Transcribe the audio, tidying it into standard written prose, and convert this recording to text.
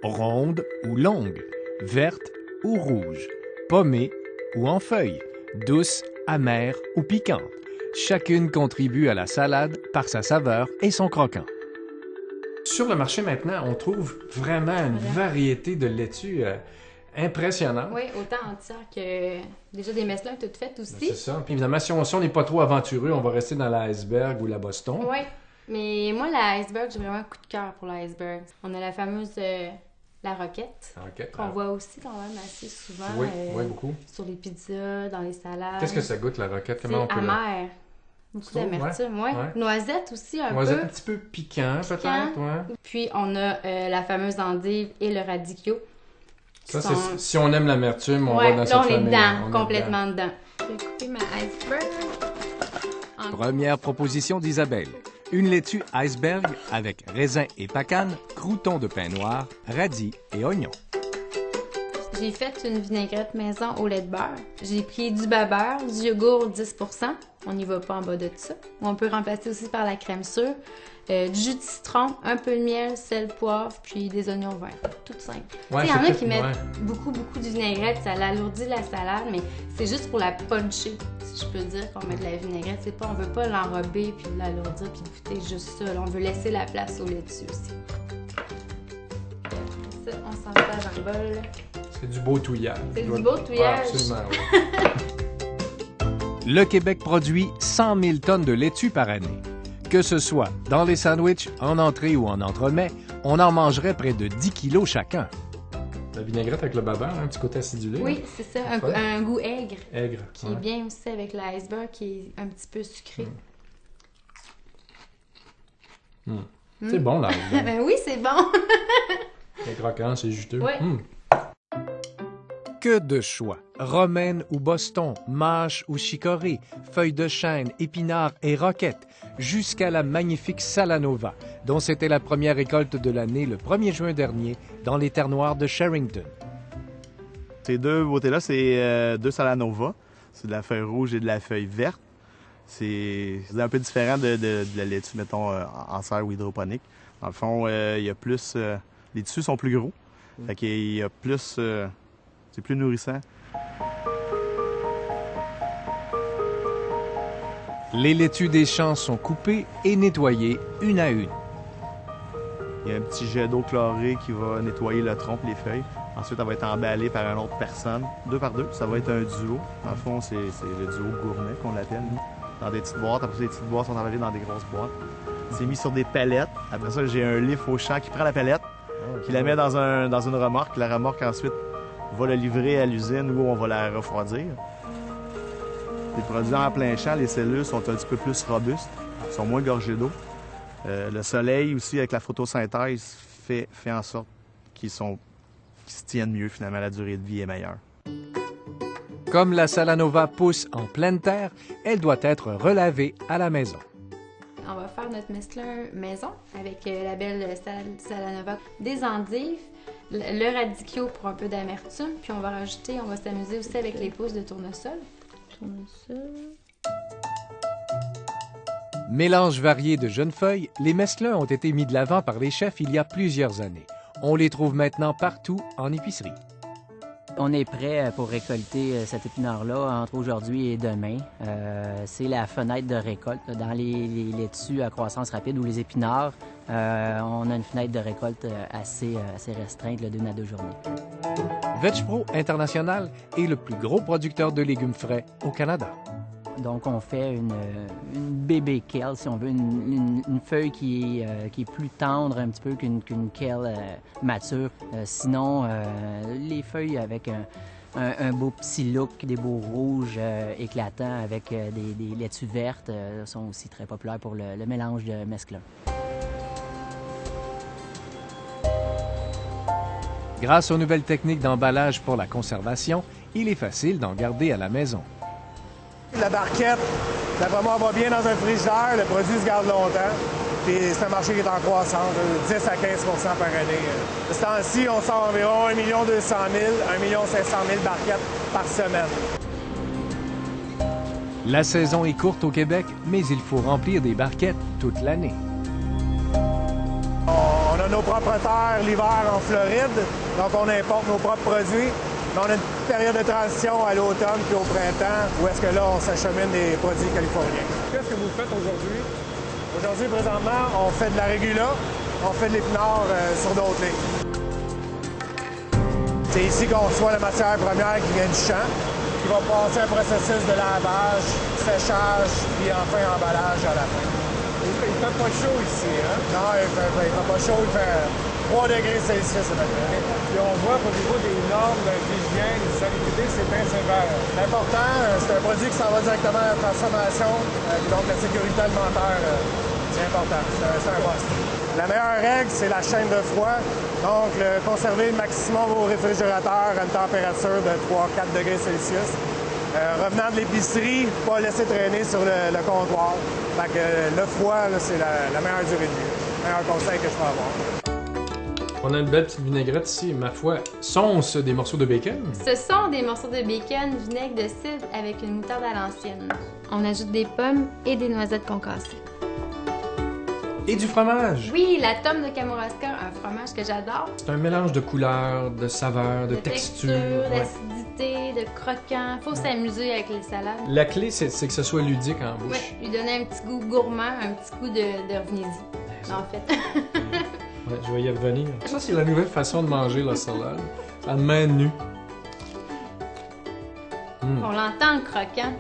ronde ou longue, verte ou rouge, pommée ou en feuilles, douce, amère ou piquante. Chacune contribue à la salade par sa saveur et son croquant. Sur le marché maintenant, on trouve vraiment une variété de laitues impressionnante. Oui, autant entière que déjà des mesclins toutes faites aussi. C'est ça. Puis évidemment, si on n'est pas trop aventureux, on va rester dans l'iceberg ou la Boston. Oui, mais moi, l'iceberg, j'ai vraiment un coup de cœur pour l'iceberg. On a la fameuse la roquette, qu'on voit aussi quand même assez souvent oui, beaucoup. sur les pizzas, dans les salades. Qu'est-ce que ça goûte, la roquette? Comment on peut amer. Beaucoup d'amertume, ouais. Noisette aussi, un Noisette peu. Un petit peu piquant, peut-être, ouais. Puis, on a la fameuse endive et le radicchio. Ça, c'est si on aime l'amertume, on va dans cette famille. Là, on est dedans, complètement dedans. Je vais couper ma iceberg. Première proposition d'Isabelle. Une laitue iceberg avec raisin et pacane, croûtons de pain noir, radis et oignons. J'ai fait une vinaigrette maison au lait de beurre. J'ai pris du babeur, du yogourt 10%. On n'y va pas en bas de ça. On peut remplacer aussi par la crème sûre, du jus de citron, un peu de miel, sel, poivre, puis des oignons verts. Tout simple. Il y en a qui mettent beaucoup de vinaigrette, ça l'alourdit la salade, mais c'est juste pour la puncher, si je peux dire, qu'on met de la vinaigrette. C'est pas, on veut pas l'enrober, puis l'alourdir, puis goûter juste ça. Là, on veut laisser la place au laitue aussi. Ça, on s'en va dans le bol. C'est du beau touillage. C'est du beau touillage. Absolument, oui. Le Québec produit 100 000 tonnes de laitue par année. Que ce soit dans les sandwichs, en entrée ou en entremets, on en mangerait près de 10 kilos chacun. La vinaigrette avec le babeur, un petit côté acidulé. Oui, c'est ça, un goût aigre. Aigre. Qui est bien aussi avec l'iceberg, qui est un petit peu sucré. C'est bon, l'iceberg. Ben oui, c'est bon. C'est croquant, c'est juteux. Oui. Que de choix! Romaine ou Boston, mâche ou chicorée, feuilles de chêne, épinards et roquettes, jusqu'à la magnifique Salanova, dont c'était la première récolte de l'année le 1er juin dernier dans les terres noires de Sherrington. Ces deux beautés-là, c'est deux Salanova. C'est de la feuille rouge et de la feuille verte. C'est un peu différent de la laitue, mettons, en serre ou hydroponique. Dans le fond, il y a plus... les tissus sont plus gros. Fait qu'il y a plus... c'est plus nourrissant. Les laitues des champs sont coupées et nettoyées une à une. Il y a un petit jet d'eau chlorée qui va nettoyer le tronc et les feuilles. Ensuite, elle va être emballée par une autre personne, 2 par 2. Ça va être un duo. Dans le fond, c'est le duo gourmet qu'on l'appelle, dans des petites boîtes. Après ça, les petites boîtes sont emballées dans des grosses boîtes. C'est mis sur des palettes. Après ça, j'ai un lift au champ qui prend la palette, qui la met dans une remorque. La remorque, ensuite, va la livrer à l'usine où on va la refroidir. Les produits en plein champ, les cellules sont un petit peu plus robustes, sont moins gorgées d'eau. Le soleil aussi, avec la photosynthèse, fait en sorte qu'ils se tiennent mieux, finalement, la durée de vie est meilleure. Comme la Salanova pousse en pleine terre, elle doit être relavée à la maison. On va faire notre mesclun maison avec la belle Salanova, des endives, le radicchio pour un peu d'amertume, puis on va s'amuser aussi avec les pousses de tournesol. Mélange varié de jeunes feuilles, les mesclins ont été mis de l'avant par les chefs il y a plusieurs années. On les trouve maintenant partout en épicerie. On est prêt pour récolter cet épinard-là entre aujourd'hui et demain. C'est la fenêtre de récolte. Dans les laitues à croissance rapide ou les épinards, on a une fenêtre de récolte assez restreinte, d'1 à 2 journées. VegPro International est le plus gros producteur de légumes frais au Canada. Donc, on fait une bébé kale, si on veut, une feuille qui est plus tendre un petit peu qu'une kale mature. Sinon, les feuilles avec un beau petit look, des beaux rouges éclatants avec des laitues vertes sont aussi très populaires pour le mélange de mesclun. Grâce aux nouvelles techniques d'emballage pour la conservation, il est facile d'en garder à la maison. La barquette, d'après moi, va bien dans un frigidaire, le produit se garde longtemps. Puis c'est un marché qui est en croissance, 10 à 15 par année. De ce temps-ci, on sort environ 1 200 000, 1 500 000 barquettes par semaine. La saison est courte au Québec, mais il faut remplir des barquettes toute l'année. On a nos propres terres l'hiver en Floride, donc on importe nos propres produits. Mais on a une petite période de transition à l'automne puis au printemps, où est-ce que là, on s'achemine des produits californiens. Qu'est-ce que vous faites aujourd'hui? Aujourd'hui, présentement, on fait de la régula, on fait de l'épinard sur d'autres lignes. C'est ici qu'on reçoit la matière première qui vient du champ, qui va passer un processus de lavage, séchage, puis enfin emballage à la fin. Il fait pas chaud ici, hein? Non, il fait pas chaud, il fait 3 degrés Celsius à peu près. Puis on voit qu'au niveau des normes d'hygiène et de salubrité, c'est bien sévère. L'important, c'est un produit qui s'en va directement à la transformation, donc la sécurité alimentaire, c'est important, c'est un must. La meilleure règle, c'est la chaîne de froid. Donc, conserver le maximum au réfrigérateur à une température de 3-4 degrés Celsius. Revenant de l'épicerie, pas laisser traîner sur le comptoir. Fait que le froid, c'est la meilleure durée de vie. Le meilleur conseil que je peux avoir. On a une belle petite vinaigrette ici, ma foi. Sont-ce des morceaux de bacon? Ce sont des morceaux de bacon, vinaigre de cidre avec une moutarde à l'ancienne. On ajoute des pommes et des noisettes concassées. Et du fromage! Oui, la tome de Kamouraska, un fromage que j'adore. C'est un mélange de couleurs, de saveurs, de textures. Ouais. D'acidité, de croquant. Faut s'amuser avec les salades. La clé, c'est que ce soit ludique en bouche. Oui, lui donner un petit goût gourmand, un petit goût de revenez-y, en fait. Ouais, je vais y revenir. Ça, c'est la nouvelle façon de manger la salade. À main nue. On l'entend, le croquant.